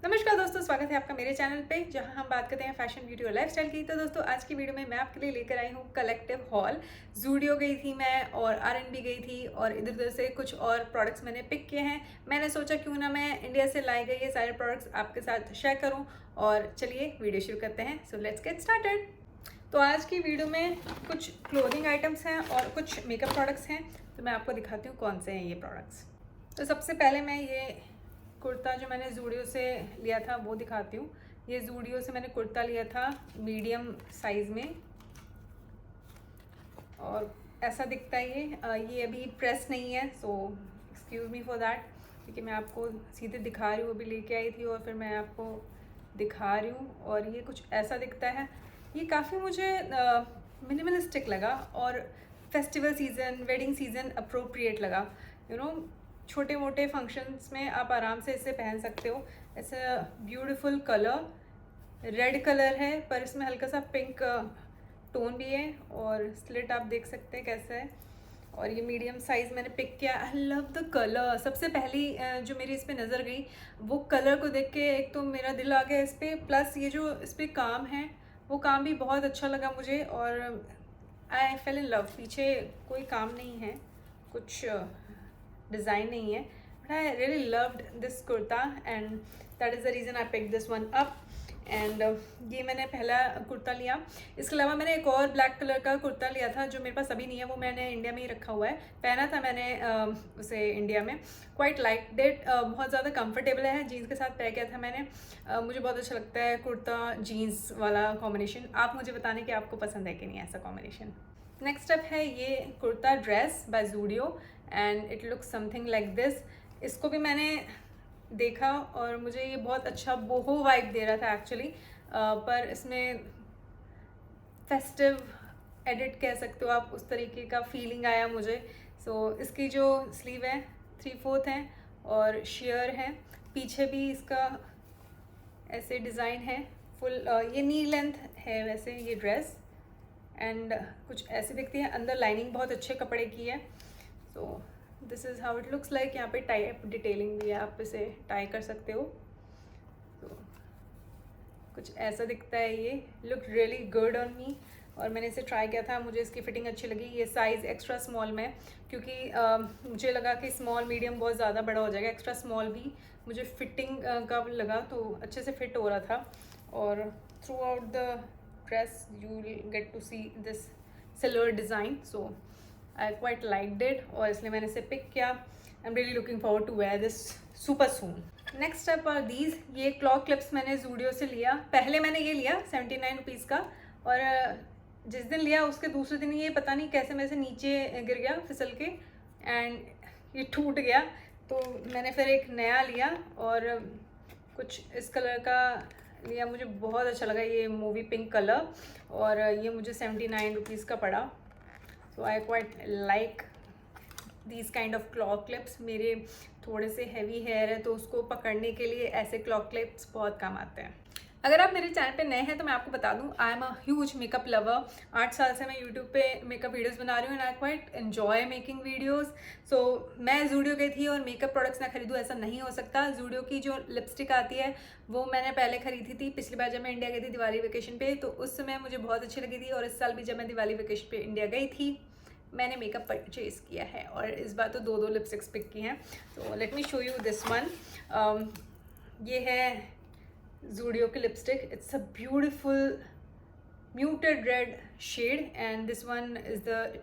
नमस्कार दोस्तों, स्वागत है आपका मेरे चैनल पे जहां हम बात करते हैं फैशन, ब्यूटी और लाइफस्टाइल की। तो दोस्तों, आज की वीडियो में मैं आपके लिए लेकर आई हूं कलेक्टिव हॉल। ज़ूडियो गई थी मैं और आर&बी गई थी और इधर उधर से कुछ और प्रोडक्ट्स मैंने पिक किए हैं। मैंने सोचा क्यों ना मैं इंडिया से लाई गई ये सारे प्रोडक्ट्स आपके साथ शेयर करूँ। और चलिए वीडियो शुरू करते हैं। So let's get started. तो आज की वीडियो में कुछ क्लोथिंग आइटम्स हैं और कुछ मेकअप प्रोडक्ट्स हैं। तो मैं आपको दिखाती हूँ कौन से हैं ये प्रोडक्ट्स। तो सबसे पहले मैं ये कुर्ता जो मैंने ज़ूडियो से लिया था वो दिखाती हूँ। ये ज़ूडियो से मैंने कुर्ता लिया था मीडियम साइज़ में और ऐसा दिखता है ये अभी प्रेस नहीं है, सो एक्सक्यूज़ मी फॉर दैट, क्योंकि मैं आपको सीधे दिखा रही हूँ। अभी लेके आई थी और फिर मैं आपको दिखा रही हूँ और ये कुछ ऐसा दिखता है। ये काफ़ी मुझे मिनिमलिस्टिक लगा और festival season, wedding season appropriate लगा। छोटे मोटे फंक्शंस में आप आराम से इसे पहन सकते हो। ऐसा ब्यूटीफुल कलर, रेड कलर है पर इसमें हल्का सा पिंक टोन भी है और स्लिट आप देख सकते हैं कैसा है। और ये मीडियम साइज़ मैंने पिक किया। I love the colour. सबसे पहली जो मेरी इस पर नज़र गई वो कलर को देख के एक तो मेरा दिल आ गया इस पर, प्लस ये जो इस पर काम है वो काम भी बहुत अच्छा लगा मुझे और आई फेल इन लव। पीछे कोई काम नहीं है, कुछ डिज़ाइन नहीं है, but I really loved this kurta and that is the reason I pick this one up. And ये मैंने पहला कुर्ता लिया। इसके अलावा मैंने एक और ब्लैक कलर का कुर्ता लिया था जो मेरे पास अभी नहीं है, वो मैंने इंडिया में ही रखा हुआ है। पहना था मैंने उसे इंडिया में। क्वाइट लाइक डेट, बहुत ज़्यादा कंफर्टेबल है। जीन्स के साथ पहन किया था मैंने। मुझे बहुत अच्छा लगता है कुर्ता जीन्स वाला कॉम्बिनेशन। आप मुझे बताने कि आपको पसंद है कि नहीं ऐसा कॉम्बिनेशन। नेक्स्ट अप है ये kurta dress by Zudio and it looks something like this. इसको भी मैंने देखा और मुझे ये बहुत अच्छा बोहो वाइब दे रहा था एक्चुअली, पर इसमें फेस्टिव एडिट कह सकते हो आप, उस तरीके का फीलिंग आया मुझे। इसकी जो स्लीव है 3/4 है और शेयर है। पीछे भी इसका ऐसे डिज़ाइन है फुल। ये नी लेंथ है वैसे ये ड्रेस एंड कुछ ऐसी दिखती है। अंदर लाइनिंग बहुत अच्छे कपड़े की है। This is how it looks like. यहाँ पे टाई डिटेलिंग भी है, आप इसे टाई कर सकते हो। कुछ ऐसा दिखता है ये। Look really good on me और मैंने इसे ट्राई किया था, मुझे इसकी फ़िटिंग अच्छी लगी। ये साइज़ एक्स्ट्रा स्मॉल में, क्योंकि मुझे लगा कि स्मॉल मीडियम बहुत ज़्यादा बड़ा हो जाएगा। एक्स्ट्रा स्मॉल भी मुझे फिटिंग का लगा तो अच्छे से फिट हो रहा था। और throughout the dress you will get to see this silver design. So I quite liked it और इसलिए मैंने इसे पिक किया। I am really looking forward to wear this super soon. Next up are these. ये claw clips मैंने Zudio से लिया। पहले मैंने ये लिया 79 रुपीज़ का और जिस दिन लिया उसके दूसरे दिन ये पता नहीं कैसे मेरे से नीचे गिर गया फिसल के एंड ये टूट गया। तो मैंने फिर एक नया लिया और कुछ इस कलर का लिया। मुझे बहुत अच्छा लगा ये मूवी पिंक कलर और ये मुझे 79 रुपीज़ का पड़ा। So I quite like these kind of clock clips. मेरे थोड़े से हैवी हेयर है तो उसको पकड़ने के लिए ऐसे क्लॉक क्लिप्स बहुत काम आते हैं। अगर आप मेरे चैनल पे नए हैं तो मैं आपको बता दूं, I am a huge makeup lover. 8 साल से मैं यूट्यूब पे मेकअप वीडियोस बना रही हूँ and I quite enjoy making videos. So मैं ज़ूडियो गई थी और मेकअप प्रोडक्ट्स ना खरीदूँ ऐसा नहीं हो सकता। ज़ूडियो की जो लिपस्टिक आती है वो मैंने पहले खरीदी थी पिछली बार जब मैं इंडिया गई थी दिवाली वेकेशन पे, तो उस समय मुझे बहुत अच्छी लगी थी। और इस साल भी जब मैं दिवाली वेकेशन पे इंडिया गई थी मैंने मेकअप परचेज़ किया है और इस बार तो 2 लिपस्टिक्स पिक की हैं। तो let me show you this one. ये है ज़ूडियो की lipstick. It's a beautiful muted red shade and this one is the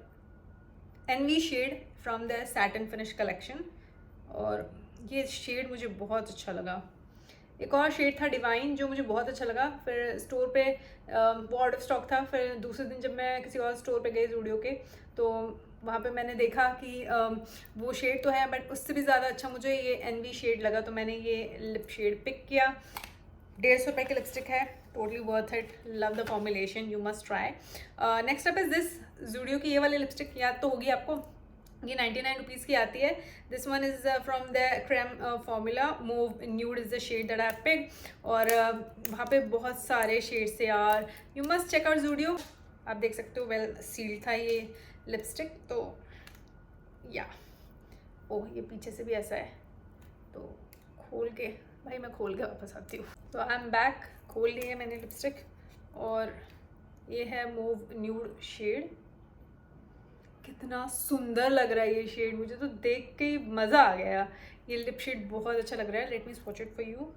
envy shade from the satin finish collection और ये शेड मुझे बहुत अच्छा लगा। एक और शेड था डिवाइन जो मुझे बहुत अच्छा लगा। फिर स्टोर पे वो आउट ऑफ स्टॉक था। फिर दूसरे दिन जब मैं किसी और स्टोर पे गई ज़ूडियो के तो वहाँ पे मैंने देखा कि वो शेड तो है बट उससे भी ज़्यादा अच्छा मुझे ये एनवी शेड लगा, तो मैंने ये लिप शेड पिक किया। 150 रुपये की लिपस्टिक है, totally worth it. Love the formulation, you must try. Next up is this Zudio की ये वाली लिपस्टिक, याद तो होगी आपको। ये 99 रुपीज़ की आती है। This one is from the creme formula mauve nude is the shade that I pick. और वहाँ पे बहुत सारे शेड्स थे यार, you must check out Zudio. आप देख सकते हो वेल सील्ड था ये लिपस्टिक। तो या ओह, ये पीछे से भी ऐसा है तो खोल के, भाई मैं खोल के वापस आती हूँ। तो आई एम बैक, खोल ली है मैंने लिपस्टिक, और ये है मूव न्यूड शेड। कितना सुंदर लग रहा है ये शेड, मुझे तो देख के ही मज़ा आ गया। ये लिप शेड बहुत अच्छा लग रहा है। Let me swatch it for you.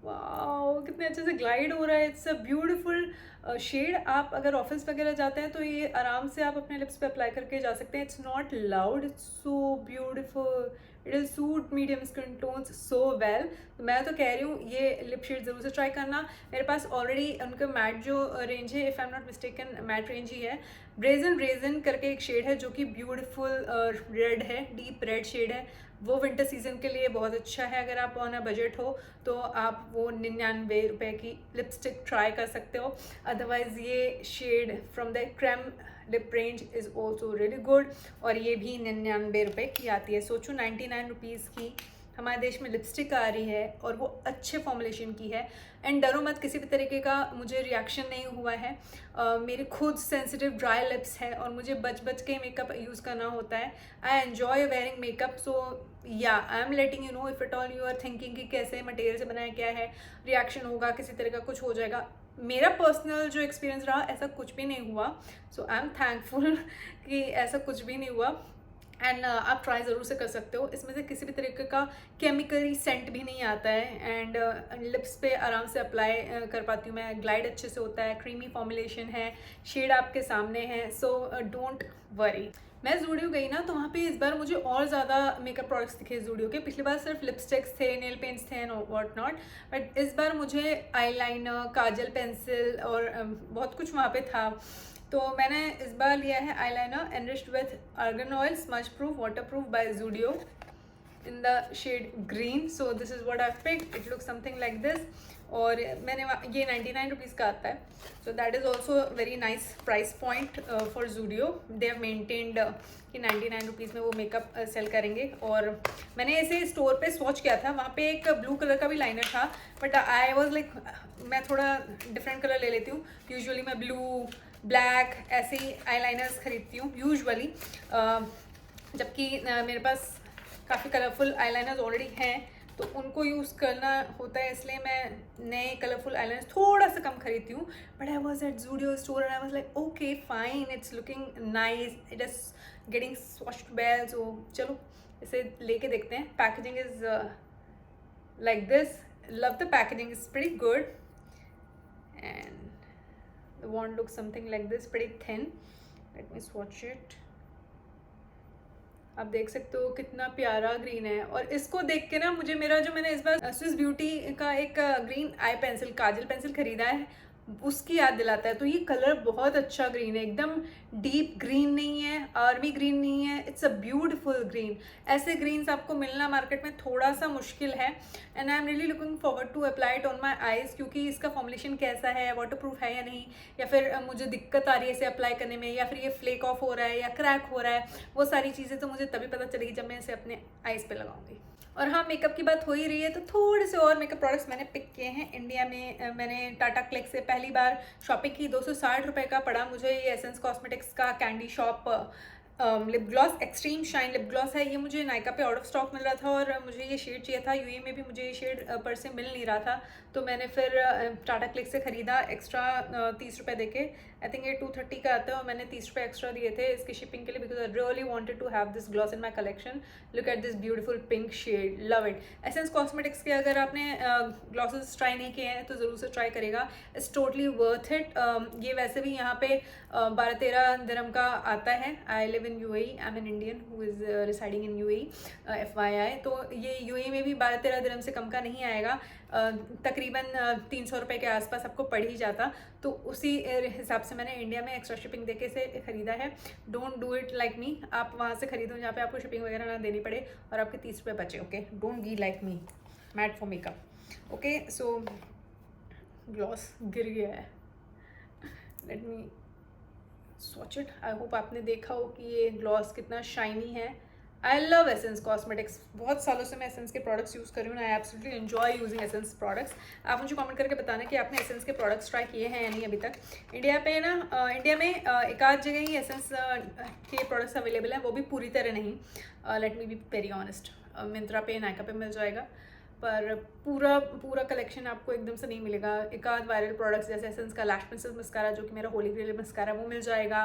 Wow, कितने अच्छे से ग्लाइड हो रहा है। It's a beautiful shade. आप अगर ऑफिस वगैरह जाते हैं तो ये आराम से आप अपने लिप्स पे अप्लाई करके जा सकते हैं। It's not loud, it's so beautiful, it will suit medium skin tones so well. तो मैं तो कह रही हूँ ये लिप शेड ज़रूर से ट्राई करना। मेरे पास ऑलरेडी उनका मैट जो रेंज है, if I am not mistaken matte range ही है। ब्रेजन करके एक शेड है जो कि ब्यूटीफुल रेड है, डीप रेड शेड है। वो विंटर सीजन के लिए बहुत अच्छा है। अगर आप ऑन अ बजट हो तो आप वो 99 रुपए की लिपस्टिक ट्राई कर सकते हो। अदरवाइज़ ये shade from the creme lip range is also really good, और ये भी 99 रुपए की आती है। सोचो 99 रुपीज़ की हमारे देश में लिपस्टिक आ रही है, और वो अच्छे फॉर्मुलेशन की है। एंड डरो मत, किसी भी तरीके का मुझे रिएक्शन नहीं हुआ है। मेरे खुद सेंसिटिव ड्राई लिप्स है, और मुझे बच के मेकअप यूज़ करना होता है। I enjoy wearing makeup, so yeah I am letting you know if it all you are thinking कि कैसे मटेरियल से बनाया, क्या है, रिएक्शन होगा, किसी तरह का कुछ हो जाएगा। मेरा पर्सनल जो एक्सपीरियंस रहा, ऐसा कुछ भी नहीं हुआ। सो आई एम थैंकफुल कि ऐसा कुछ भी नहीं हुआ। एंड आप ट्राई ज़रूर से कर सकते हो। इसमें से किसी भी तरीके का केमिकली सेंट भी नहीं आता है। एंड लिप्स पे आराम से अप्लाई कर पाती हूँ मैं। ग्लाइड अच्छे से होता है, क्रीमी फॉर्मुलेशन है, शेड आपके सामने है। So don't worry. मैं ज़ूडियो गई ना, तो वहाँ पे इस बार मुझे और ज़्यादा मेकअप प्रोडक्ट्स दिखे ज़ूडियो के। पिछली बार सिर्फ लिपस्टिक्स थे, नेल पेंट्स थे एंड व्हाट नॉट, बट इस बार मुझे आईलाइनर, काजल, पेंसिल और बहुत कुछ वहाँ पे था। तो मैंने इस बार लिया है eyeliner enriched with argan oil, smudge proof, water proof by Zudio in the shade green. So this is what I've picked. It looks something like this. और मैंने ये 99 रुपीज़ का आता है। So that is also very nice price point for Zudio. They have maintained कि 99 rupees में वो makeup cell करेंगे। और मैंने इसे स्टोर पे स्वॉच किया था, वहाँ पे एक ब्लू कलर का भी लाइनर था, बट आई वॉज लाइक मैं थोड़ा डिफरेंट कलर ले लेती हूँ। यूजुअली मैं ब्लू, ब्लैक ऐसे ही आई लाइनर्स खरीदती हूँ यूजुअली, जबकि मेरे पास काफ़ी कलरफुल आईलाइनर्स ऑलरेडी हैं, तो उनको यूज़ करना होता है, इसलिए मैं नए कलरफुल आईलाइनर्स थोड़ा सा कम खरीदती हूँ। But I was at Zudio store and I was like okay fine, it's looking nice, it is getting swatched well. So चलो इसे लेके देखते हैं। Packaging is like this. Love the packaging, is pretty good and the wand looks something like this, pretty thin. Let me swatch it. आप देख सकते हो कितना प्यारा ग्रीन है। और इसको देख के ना मुझे मेरा जो मैंने इस बार स्विस ब्यूटी का एक ग्रीन आई पेंसिल, काजल पेंसिल खरीदा है, उसकी याद दिलाता है। तो ये कलर बहुत अच्छा ग्रीन है, एकदम डीप ग्रीन नहीं है, आर्मी ग्रीन नहीं है, इट्स अ ब्यूटीफुल ग्रीन। ऐसे ग्रीन्स आपको मिलना मार्केट में थोड़ा सा मुश्किल है। And I am really looking forward to apply it on my eyes, क्योंकि इसका फॉर्मुलेशन कैसा है, वाटर प्रूफ है या नहीं, या फिर मुझे दिक्कत आ रही है इसे अप्लाई करने में, या फिर ये फ्लेक ऑफ हो रहा है या क्रैक हो रहा है, वो सारी चीज़ें तो मुझे तभी पता चलेगी जब मैं इसे अपने आईज पे लगाऊंगी। और हाँ, मेकअप की बात हो ही रही है तो थोड़े से और मेकअप प्रोडक्ट्स मैंने पिक किए हैं। इंडिया में मैंने टाटा क्लिक से पहली बार शॉपिंग की। 260 रुपये का पड़ा मुझे ये एसेंस कॉस्मेटिक्स का candy shop lip gloss, extreme shine lip gloss है। ये मुझे नायका पे आउट ऑफ स्टॉक मिल रहा था, और मुझे ये शेड चाहिए था। यूए में भी मुझे ये शेड पर से मिल नहीं रहा था, तो मैंने फिर टाटा क्लिक से ख़रीदा एक्स्ट्रा 30 रुपये देके। आई थिंक ये 230 का आता है, और मैंने 30 रुपये एक्स्ट्रा दिए थे इसकी शिपिंग के लिए, because I really wanted to have this gloss in my collection. Look at this beautiful pink shade, love it. Essence cosmetics के अगर आपने ग्लॉसेस ट्राई नहीं किए हैं तो ज़रूर से ट्राई करेगा, इट्स टोटली वर्थ इट। ये वैसे भी यहाँ पे 12-13 दिरहम का आता है। I live in UAE, I am an Indian who is residing in UAE, FYI। तो ये UAE में भी 12-13 दिरहम से कम का नहीं आएगा, तकरीबन 300 रुपये के आसपास आपको पड़ ही जाता। तो उसी हिसाब से मैंने इंडिया में एक्स्ट्रा शिपिंग देके से ख़रीदा है। Don't do it like me, आप वहाँ से ख़रीदो जहाँ पे आपको शिपिंग वगैरह ना देनी पड़े और आपके 30 रुपये बचे। Okay, don't be like me, matte for makeup. Okay, so gloss गिर गया है, let me swatch it. I hope आपने देखा हो कि ये ग्लॉस कितना शाइनी है। आई लव एसेंस कॉस्मेटिक्स, बहुत सालों से मैं एसेंस के प्रोडक्ट्स यूज़ कर रही हूँ। I absolutely enjoy using essence products. आप मुझे कमेंट करके बताना कि आपने एसेंस के प्रोडक्ट्स ट्राई किए हैं या नहीं अभी तक। इंडिया में एक आध जगह ही एसेंस के प्रोडक्ट्स अवेलेबल हैं, वो भी पूरी तरह नहीं। Let me be very honest, Myntra पे, नायका पे मिल जाएगा, पर पूरा कलेक्शन आपको एकदम से नहीं मिलेगा। एक आध वायरल प्रोडक्ट्स जैसे एसेंस का लैश पेंसिल मस्कारा जो कि मेरा होली ग्रेल मस्कारा वो मिल जाएगा,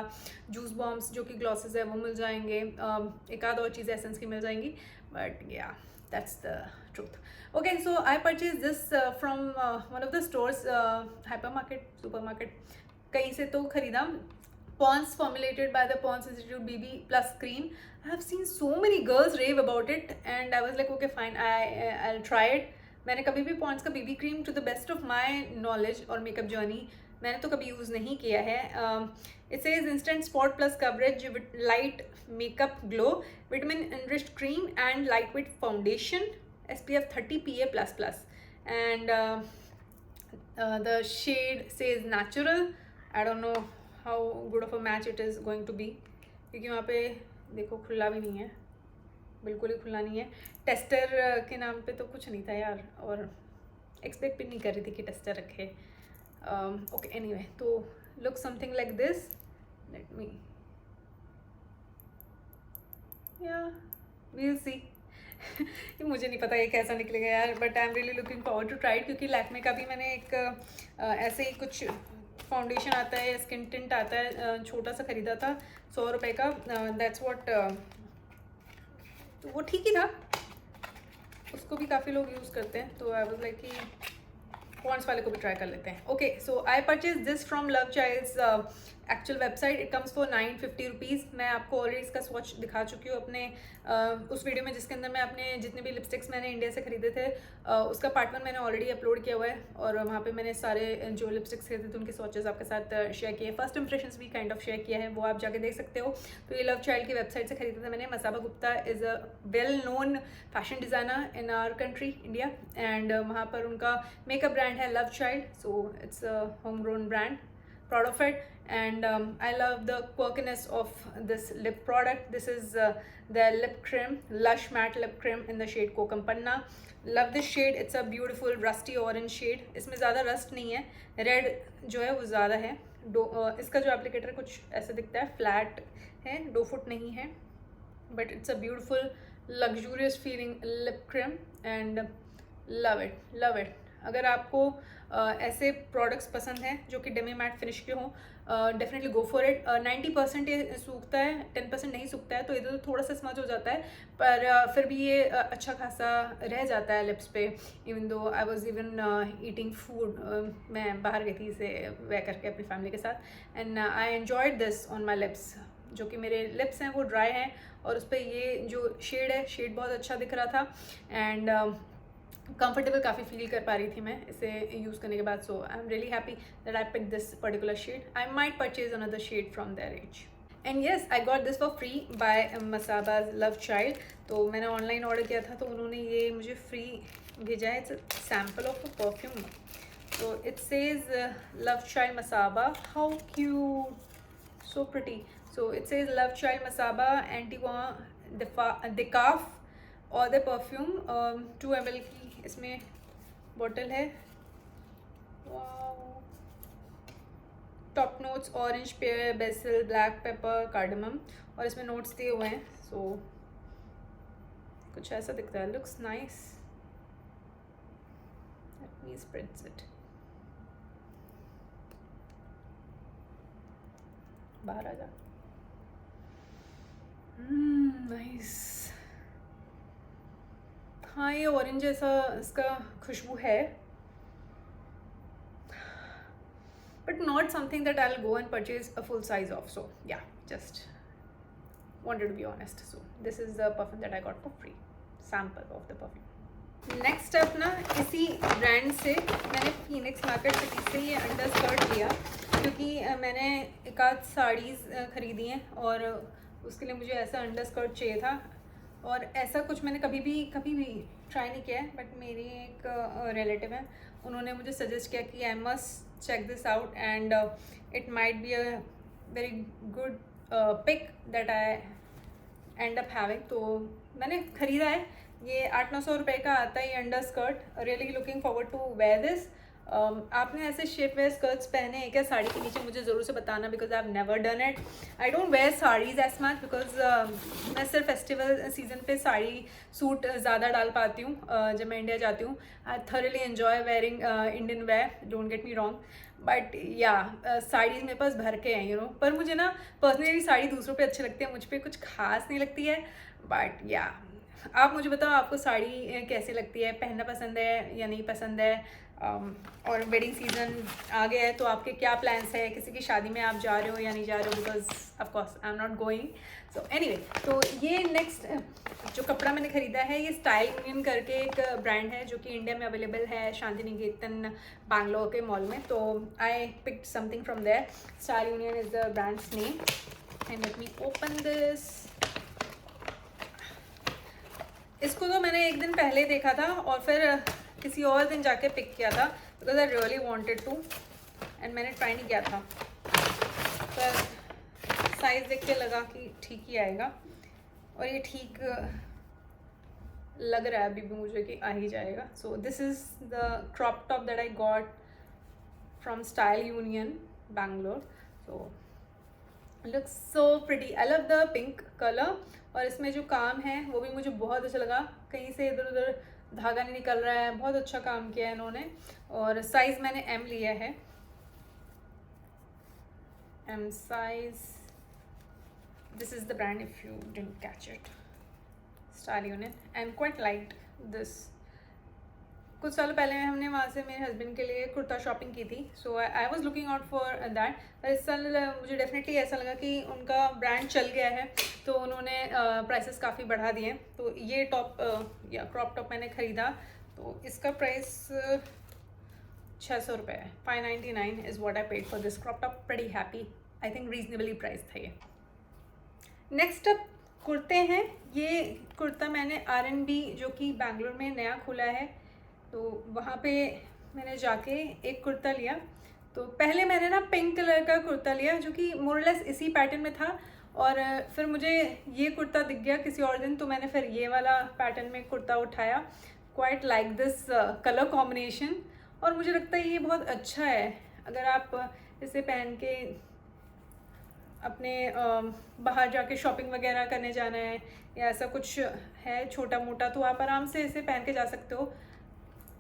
जूस बॉम्ब्स जो कि ग्लॉसेस है वो मिल जाएंगे, एक आध और चीज़ें एसेंस की मिल जाएंगी, बट या that's the truth. Okay, so I purchased this from one of the stores, hypermarket, supermarket, कहीं से तो खरीदा। Pond's formulated by the Pond's Institute BB Plus cream. I have seen so many girls rave about it and I was like okay fine, I'll try it. मैंने कभी भी Pond's का BB cream to the best of my knowledge और makeup journey मैंने तो कभी use नहीं किया है। It says instant spot plus coverage with light makeup glow, vitamin enriched cream and lightweight foundation, SPF 30 PA++, and the shade says natural. I don't know how good of a match it is going to be, क्योंकि वहाँ पे देखो खुला भी नहीं है, बिल्कुल ही खुला नहीं है। टेस्टर के नाम पे तो कुछ नहीं था यार, और एक्सपेक्ट भी नहीं कर रही थी कि टेस्टर रखे। ओके एनीवे, तो look something like this, let me, या वील सी। मुझे नहीं पता ये कैसा निकलेगा यार, but I am really looking forward to try it, क्योंकि लैक्मे का भी मैंने एक ऐसे ही कुछ फाउंडेशन आता है, स्किन टिंट आता है, छोटा सा ख़रीदा था 100 रुपये का, दैट्स व्हाट, तो वो ठीक ही था, उसको भी काफ़ी लोग यूज़ करते हैं, तो आई वाज लाइक कि पॉन्ड्स वाले को भी ट्राई कर लेते हैं। Okay, so I purchase this from Love Child's actual website, it comes for 950 rupees. मैं आपको ऑलरेडी इसका स्वॉच दिखा चुकी हूँ अपने उस वीडियो में जिसके अंदर मैं अपने जितने भी लिपस्टिक्स मैंने इंडिया से ख़रीदे थे उसका पार्ट 1 मैंने ऑलरेडी अपलोड किया हुआ है, और वहाँ पे मैंने सारे जो लिपस्टिक्स खरीदे थे उनके स्वॉचेस आपके साथ शेयर किए, फर्स्ट इंप्रेशंस भी काइंड ऑफ शेयर किया है, वो आप जाके देख सकते हो। तो ये लव चाइल्ड की वेबसाइट से खरीदा था मैंने। Masaba Gupta is a well known fashion designer in our country India, and वहाँ पर उनका मेकअप ब्रांड है Love Child, so it's a home grown brand, proud of it, and I love the quirkiness of this lip product. This is their lip cream, Lush Matte Lip Cream in the shade Kokam Panna. Love this shade, it's a beautiful rusty orange shade. इसमें ज़्यादा rust नहीं है, red जो है वो ज़्यादा है। इसका जो एप्लीकेटर कुछ ऐसा दिखता है, फ्लैट है, 2 फुट नहीं है, but it's a beautiful luxurious feeling lip cream and love it. अगर आपको ऐसे प्रोडक्ट्स पसंद हैं जो कि डेमी मैट फिनिश के हों, डेफिनेटली गो फॉर इट। 90% ये सूखता है, 10% नहीं सूखता है, तो इधर थोड़ा सा स्मज हो जाता है, पर फिर भी ये अच्छा खासा रह जाता है लिप्स पे। Even though I was even eating food, मैं बाहर गई थी इसे वे करके अपनी फैमिली के साथ, and I enjoyed this on my lips. जो कि मेरे लिप्स हैं वो ड्राई हैं, और उस पर ये जो शेड है, शेड बहुत अच्छा दिख रहा था, एंड कंफर्टेबल काफ़ी फील कर पा रही थी मैं इसे यूज़ करने के बाद। So I am really happy that I pick this particular shade. I might purchase another shade from their range, and yes I got this for free by Masaba's Love Child. तो मैंने ऑनलाइन ऑर्डर किया था, तो उन्होंने ये मुझे free भेजा है। It's sample of a perfume, तो it says Love Child Masaba, how cute, so pretty. So it says Love Child Masaba एंटीवा डिकाफ और द परफ्यूम, 2 ml की इसमें बॉटल है। Top notes orange, pear, basil, black pepper, cardamom, और इसमें नोट्स दिए हुए हैं। सो कुछ ऐसा दिखता है, looks nice. Let me spread it, बाहर आ जा, नाइस। हाँ, ये ऑरेंज जैसा इसका खुशबू है, but not something that I'll go and purchase a full size of. So yeah, just wanted to be honest. So this is the perfume that I got for free, sample of the perfume. Next up ना, इसी brand से मैंने Phoenix market city से ये under skirt लिया, क्योंकि मैंने एक आध साड़ीज़ खरीदी हैं और उसके लिए मुझे ऐसा अंडर स्कर्ट चाहिए था, और ऐसा कुछ मैंने कभी भी ट्राई नहीं किया है। बट मेरी एक रिलेटिव है, उन्होंने मुझे सजेस्ट किया कि I must check this out and it might be a very good pick that I end up having. तो मैंने ख़रीदा है, ये 800-900 रुपये का आता है ये under skirt. Really looking forward to wear this. आपने ऐसे शेप वेयर स्कर्ट्स पहने हैं क्या साड़ी के नीचे? मुझे ज़रूर से बताना, because I have never done it. I don't wear saris as much because मैं सिर्फ फेस्टिवल सीजन पे साड़ी सूट ज़्यादा डाल पाती हूँ जब मैं इंडिया जाती हूँ. I thoroughly enjoy wearing Indian wear, don't get me wrong. But या साड़ीज़ मेरे पास भर के हैं यू नो. पर मुझे ना पर्सनली साड़ी दूसरों पे अच्छी लगती है, मुझ पर कुछ खास नहीं लगती है. बट या आप मुझे बताओ आपको साड़ी कैसे लगती है, पहनना पसंद है या नहीं पसंद है. और वेडिंग सीजन आ गया है तो आपके क्या प्लान्स है, किसी की शादी में आप जा रहे हो या नहीं जा रहे हो? Because of course I am not going. So anyway, तो ये नेक्स्ट जो कपड़ा मैंने ख़रीदा है ये स्टाइल यूनियन करके एक ब्रांड है जो कि इंडिया में अवेलेबल है शांति निकेतन बैंगलोर के मॉल में. तो I picked something from there. Style Union is the brand's name. And let me open this. इसको तो मैंने एक दिन पहले देखा था और फिर किसी और दिन जाके पिक किया था because I really wanted to. And मैंने ट्राई नहीं किया था, पर साइज़ देख के लगा कि ठीक ही आएगा. और ये ठीक लग रहा है अभी भी मुझे कि आ ही जाएगा. So this is the crop top that I got from style union Bangalore. So looks so pretty. I love the pink colour. और इसमें जो काम है वो भी मुझे बहुत अच्छा लगा. कहीं से इधर उधर धागा नहीं निकल रहा है, बहुत अच्छा काम किया है इन्होंने. और साइज़ मैंने एम लिया है, M size. This is the brand if you didn't catch it. Style Union. I am quite like this. कुछ सालों पहले हमने वहाँ से मेरे हस्बैंड के लिए कुर्ता शॉपिंग की थी. So I was looking out for that. पर इस साल मुझे डेफिनेटली ऐसा लगा कि उनका ब्रांड चल गया है तो उन्होंने प्राइसेस काफ़ी बढ़ा दिए. तो ये टॉप या क्रॉप टॉप मैंने ख़रीदा. तो इसका प्राइस 600 रुपये है. 599 is what I paid for this crop top. Pretty happy. I think reasonably price था ये. नेक्स्ट अप कुर्ते हैं. ये कुर्ता मैंने R&B जो कि बैंगलोर में नया खुला है तो वहाँ पे मैंने जाके एक कुर्ता लिया. तो पहले मैंने ना पिंक कलर का कुर्ता लिया जो कि मोरलेस इसी पैटर्न में था. और फिर मुझे ये कुर्ता दिख गया किसी और दिन तो मैंने फिर ये वाला पैटर्न में कुर्ता उठाया. Quite like this colour combination. और मुझे लगता है ये बहुत अच्छा है. अगर आप इसे पहन के अपने बाहर जाके शॉपिंग वगैरह करने जाना है या ऐसा कुछ है छोटा मोटा तो आप आराम से इसे पहन के जा सकते हो.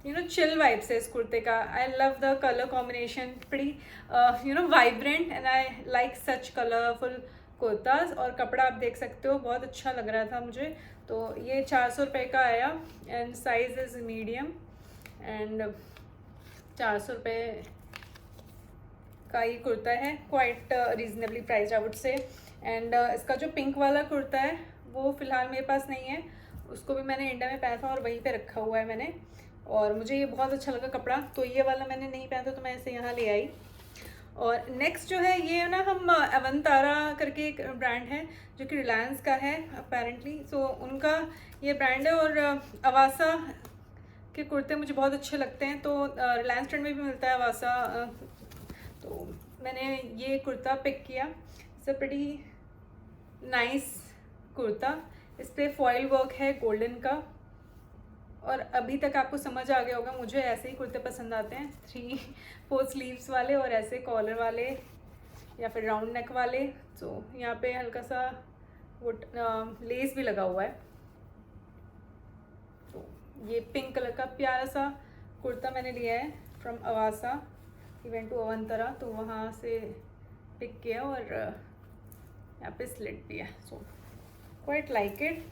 यू नो चिल वाइब्स है इस कुर्ते का. I love the colour combination. Pretty you know vibrant and I like such colourful kurtas. और कपड़ा आप देख सकते हो बहुत अच्छा लग रहा था मुझे. तो ये 400 रुपये का आया and size is medium. And 400 रुपये का ये कुर्ता है. Quite reasonably price I would say. And इसका जो पिंक वाला कुर्ता है वो फ़िलहाल मेरे पास नहीं है. उसको भी मैंने इंडिया में पहना था और वहीं पे रखा हुआ है मैंने. और मुझे ये बहुत अच्छा लगा कपड़ा तो ये वाला मैंने नहीं पहना था तो मैं इसे यहाँ ले आई. और नेक्स्ट जो है ये ना हम अवंतारा करके एक ब्रांड है जो कि रिलायंस का है अपेरेंटली. सो उनका ये ब्रांड है. और अवासा के कुर्ते मुझे बहुत अच्छे लगते हैं. तो रिलायंस ट्रेंड में भी मिलता है अवासा. तो मैंने ये कुर्ता पिक किया. It's a pretty nice kurta. इस पर फॉइल वर्क है गोल्डन का. और अभी तक आपको समझ आ गया होगा मुझे ऐसे ही कुर्ते पसंद आते हैं 3-4 स्लीव्स वाले और ऐसे कॉलर वाले या फिर राउंड नेक वाले. तो यहाँ पे हल्का सा वो लेस भी लगा हुआ है. तो ये पिंक कलर का प्यारा सा कुर्ता मैंने लिया है फ्रॉम अवासा. इवेंट टू अवंतरा तो वहाँ से पिक किया और यहाँ पे स्लिट भी है. So quite like it.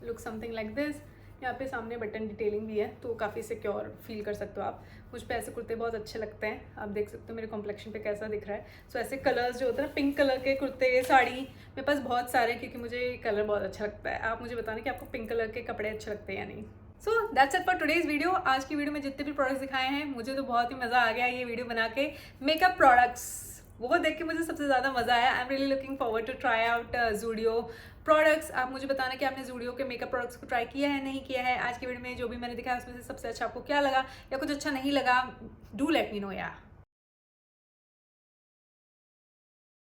Look something like this. यहाँ पे सामने बटन डिटेलिंग भी है तो काफ़ी सिक्योर फील कर सकते हो आप. मुझ पे ऐसे कुर्ते बहुत अच्छे लगते हैं. आप देख सकते हो मेरे कॉम्प्लेक्शन पे कैसा दिख रहा है. सो ऐसे कलर्स जो होते हैं ना पिंक कलर के कुर्ते साड़ी मेरे पास बहुत सारे हैं क्योंकि मुझे कलर बहुत अच्छा लगता है. आप मुझे बताना कि आपको पिंक कलर के कपड़े अच्छे लगते हैं या नहीं. So that's it for today's video. आज की वीडियो में जितने भी प्रोडक्ट्स दिखाए हैं मुझे तो बहुत ही मज़ा आ गया ये वीडियो बना के. मेकअप प्रोडक्ट्स वो देख के मुझे सबसे ज़्यादा मज़ा आया. I am really looking forward to try out Zudio products. आप मुझे बताना कि आपने ज़ूडियो के मेकअप प्रोडक्ट्स को ट्राई किया है नहीं किया है. आज की वीडियो में जो भी मैंने दिखाया उसमें से सबसे अच्छा आपको क्या लगा या कुछ अच्छा नहीं लगा. Do let me know. या